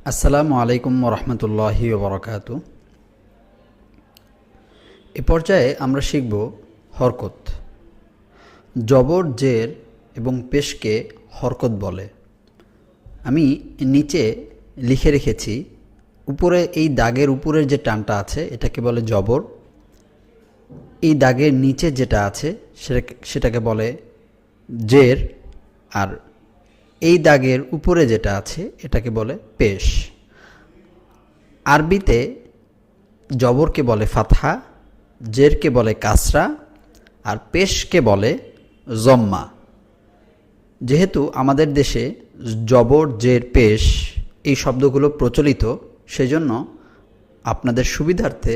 আসসালামু আলাইকুম ওরহমতুল্লাহি ওবরাকাতু। এ পর্যায়ে আমরা শিখব হরকত। জবর, জের এবং পেশকে হরকত বলে। আমি নিচে লিখে রেখেছি, উপরে এই দাগের উপরের যে টানটা আছে এটাকে বলে জবর, এই দাগের নিচে যেটা আছে সেটাকে বলে জের, আর এই দাগের উপরে যেটা আছে এটাকে বলে পেশ। আরবিতে জবরকে বলে ফাতহা, জেরকে বলে কাসরা, আর পেশকে বলে জম্মা। যেহেতু আমাদের দেশে জবর, জের, পেশ এই শব্দগুলো প্রচলিত, সেজন্য আপনাদের সুবিধার্থে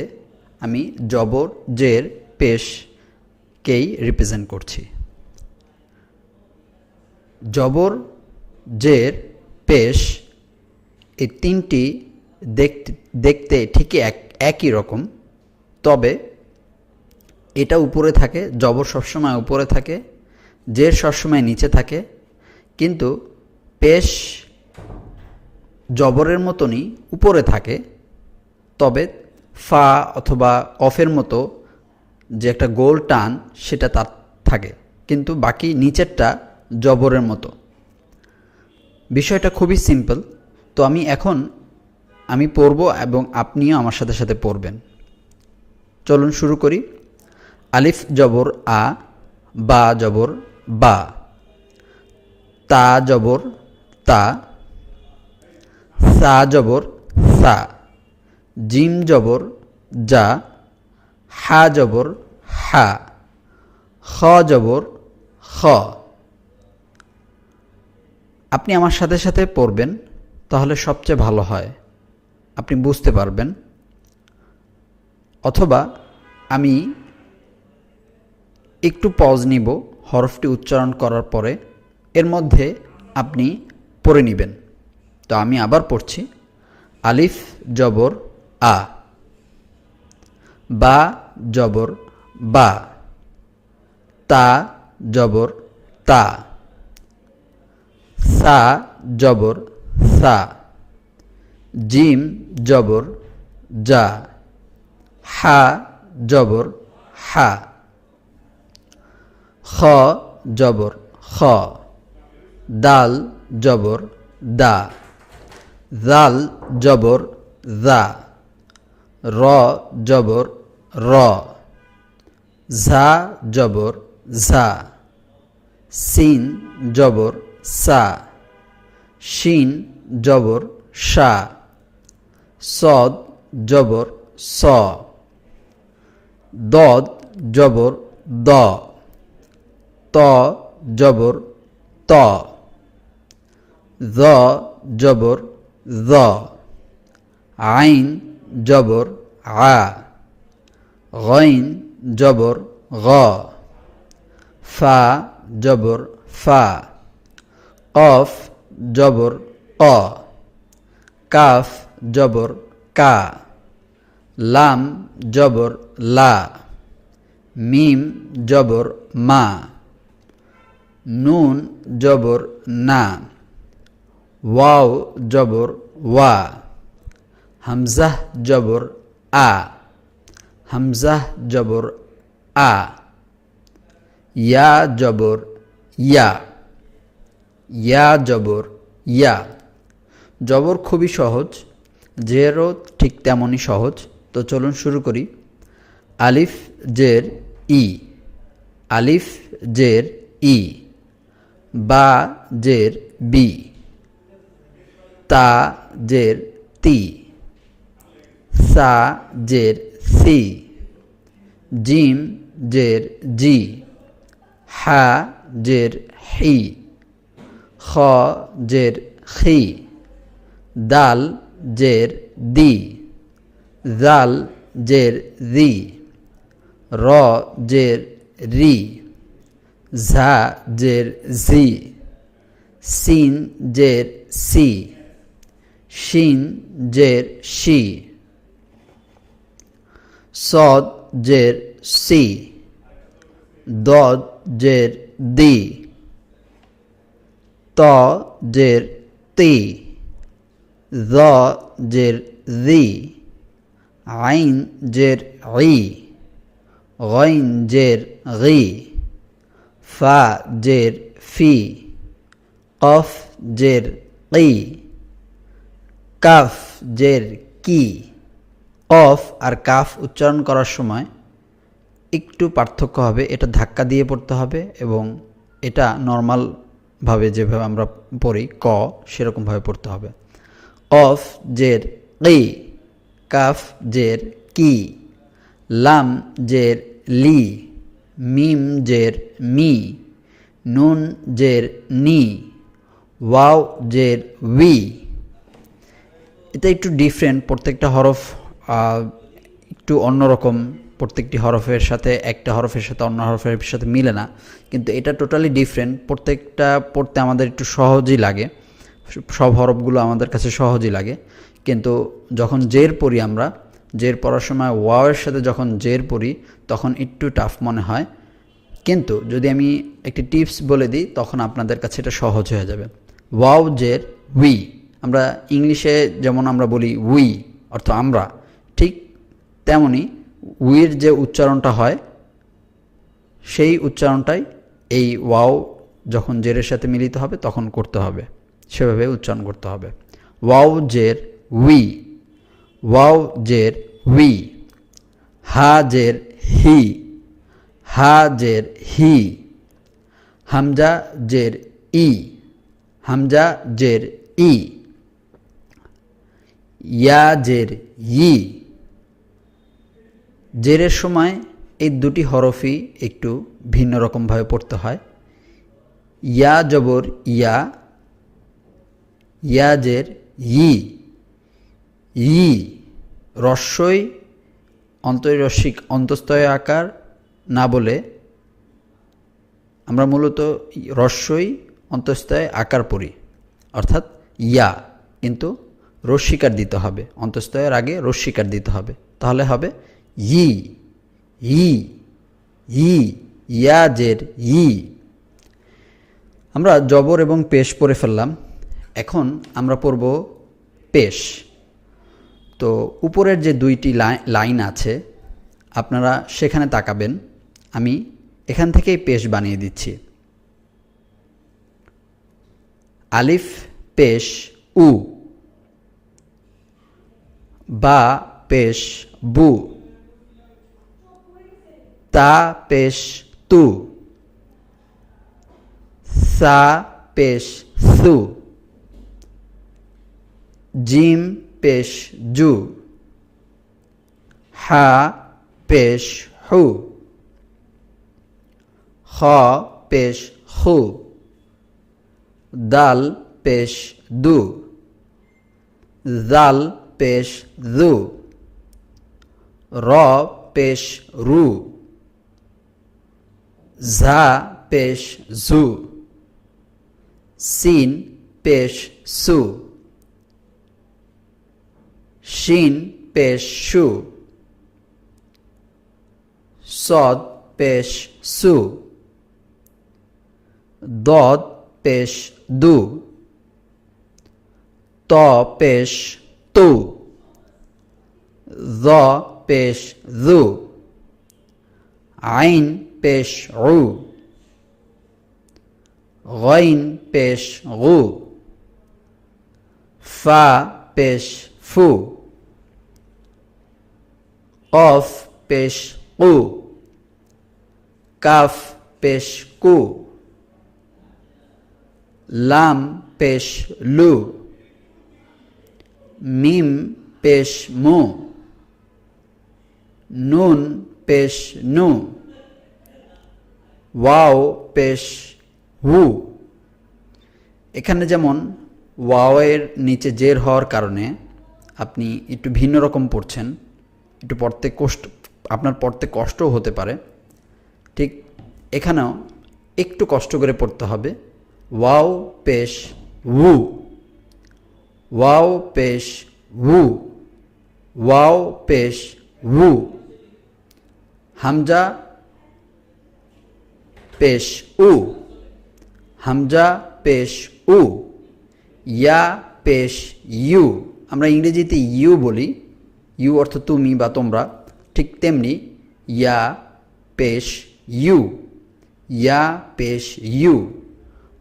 আমি জবর, জের, পেশকেই রিপ্রেজেন্ট করছি। জবর, জের, পেশ এই তিনটি দেখতে ঠিকই একই রকম, তবে এটা উপরে থাকে, জবর সবসময় উপরে থাকে, জের সবসময় নিচে থাকে, কিন্তু পেশ জবরের মতনই উপরে থাকে, তবে ফা অথবা অফের মতো যে একটা গোল টান সেটা তার থাকে, কিন্তু বাকি নিচেরটা জবরের মতো। বিষয়টা খুবই সিম্পল। তো আমি পড়ব এবং আপনিও আমার সাথে সাথে পড়বেন। চলুন শুরু করি। আলিফ জবর আ, বা জবর বা, তা জবর তা, সা জবর সা, জিম জবর যা, হা জবর হা, খ জবর খ। আপনি আমার সাথে সাথে পড়বেন, তাহলে সবচেয়ে ভালো হয়, আপনি বুঝতে পারবেন। অথবা আমি একটু পজ নিব হরফটি উচ্চারণ করার পরে, এর মধ্যে আপনি পড়ে নেবেন। তো আমি আবার পড়ছি। আলিফ জবর আ, বা জবর বা, তা জবর তা, সা জবর সা, জিম জবর যা, হা জবর হা, খ জবর খ, দাল জবর দা, জাল জবর জা, র জবর র, ঝা জবর ঝা, সিন জবর সা, শিন জবর শা, সদ জবর স, দদ জবর দ, ত জবর ত, য জবর য, আইন জবর আ, গইন জবর গ, ফা জবর ফা, কফ জবর ক, কাফ জবর কা, লাম জবর লা, মিম জবর মা, নুন জবর না, ওয়াও জবর ওয়া, হামজাহ জবর আ, হামজাহ জবর আ, ইয়া জবর ইয়া, ইয়া জবর ইয়া। জবর খুবই সহজ, জেরও ঠিক তেমনই সহজ। তো চলুন শুরু করি। আলিফ জের ই, আলিফ জের ই, বা জের বি, তা জের তি, সা জের সি, জিম জের জি, হা জের হি, খ জের খি, দাল জের দি, জাল জের জি, র জের রি, ঝা জের ঝি, সিন জের সি, শিন জের শি, সদ জের সি, দদ জের দি, ত জের তি, য জের জি, আইন জের ই, গইন জের গি, ফা জের ফি, কফ জের কি, কাফ জের কি। কফ আর কাফ উচ্চারণ করার সময় একটু পার্থক্য হবে, এটা ধাক্কা দিয়ে পড়তে হবে এবং এটা নর্মালভাবে যেভাবে আমরা পড়ি ক সেরকমভাবে পড়তে হবে। কফ জের কি, কাফ জের কি, লাম জের লি, মিম জের মি, নুন জের নি, ওয়াও জের উই। এটা একটু ডিফারেন্ট, প্রত্যেকটা হরফ একটু অন্যরকম, প্রত্যেকটি হরফের সাথে একটা হরফের সাথে অন্য হরফের সাথে মিলে না, কিন্তু এটা টোটালি ডিফারেন্ট। প্রত্যেকটা পড়তে আমাদের একটু সহজই লাগে, সব হরফগুলো আমাদের কাছে সহজই লাগে, কিন্তু যখন জের পড়ি আমরা, জের পড়ার সময় ওয়াওয়ের সাথে যখন জের পড়ি তখন একটু টাফ মনে হয়, কিন্তু যদি আমি একটি টিপস বলে দিই তখন আপনাদের কাছে এটা সহজ হয়ে যাবে। ওয়াও জের উই, আমরা ইংলিশে যেমন আমরা বলি উই অর্থ আমরা, ঠিক তেমনি উইয়ের যে উচ্চারণটা হয় সেই উচ্চারণটাই এই ওয়াও যখন জেরের সাথে মিলিত হবে তখন করতে হবে, সেভাবে উচ্চারণ করতে হবে। ওয়াও জের উই, ওয়াও জের উই, হা জের হি, হা জের হি, হামজা জের ই, হামজা জের ই, ইয়া জের ই। জেরের সময় এই দুটি হরফই একটু ভিন্ন রকমভাবে পড়তে হয়। ইয়া জবর ইয়া, ইয়া জের ই, ই রস্বই অন্তরস্বিক অন্তস্তয় আকার না বলে আমরা মূলত রস্বই অন্তস্তয় আকার পড়ি, অর্থাৎ ইয়া, কিন্তু রস্বীকার দিতে হবে, অন্তস্তয়ের আগে রস্বীকার দিতে হবে, তাহলে হবে ই, ই, ই, ইয়া জের ই। আমরা জবর এবং পেশ পড়ে ফেললাম, এখন আমরা পড়ব পেশ। তো উপরের যে দুইটি লাইন আছে আপনারা সেখানে তাকাবেন, আমি এখান থেকেই পেশ বানিয়ে দিচ্ছি। আলিফ পেশ উ, বা পেশ বু, তা পেশ তু, সা পেশ সু, জিম পেশ জু, হা পেশ হু, খ পেশ খু, দাল পেশ দু, জাল পেশ জু, র পেশ রু, ঝা পেশ ঝু, সিন পেশ সু, শিন পেশ শু, সদ পেশ সু, দদ পেশ দু, ত পেশ তু, য পেশ জু, আইন পেশ উ, গইন পেশ গু, ফা পেশ ফু, কফ পেশ কু, কাফ পেশ কু, লাম পেশ লু, মিম পেশ মু, নুন পেশ নু, ওয়াও পেশ হু। এখানে যেমন ওয়াওয়ের নিচে জের হওয়ার কারণে আপনি একটু ভিন্ন রকম পড়ছেন, একটু পড়তে আপনার পড়তে কষ্টও হতে পারে, ঠিক এখানেও একটু কষ্ট করে পড়তে হবে। ওয়াও পেশ উ, ওয়াও পেশ উ, ওয়াও পেশ উ, হামজা পেশ উ, হামজা পেশ উ, ইয়া পেশ ইউ। আমরা ইংরেজিতে ইউ বলি, ইউ অর্থ তুমি বা তোমরা, ঠিক তেমনি ইয়া পেশ ইউ, ইয়া পেশ ইউ।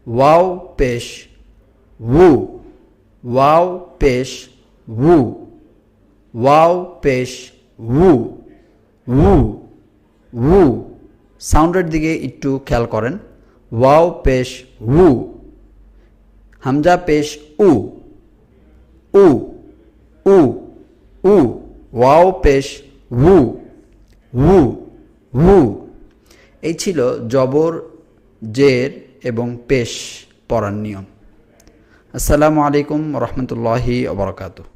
ওয়াও পেশ উ, ওয়াও পেশ উ, ওয়াও পেশ উ, উ, উ। সাউন্ডের দিকে একটু খেয়াল করেন। ওয়াও পেশ উ, হামজা পেশ উ, উ, উ, উ। ওয়াও পেশ উ, উ, উ। এই ছিল জবর, জের এবং পেশ পড়ার নিয়ম। আসসালামু আলাইকুম রহমতুল্লাহি ওয়া বারাকাতুহু।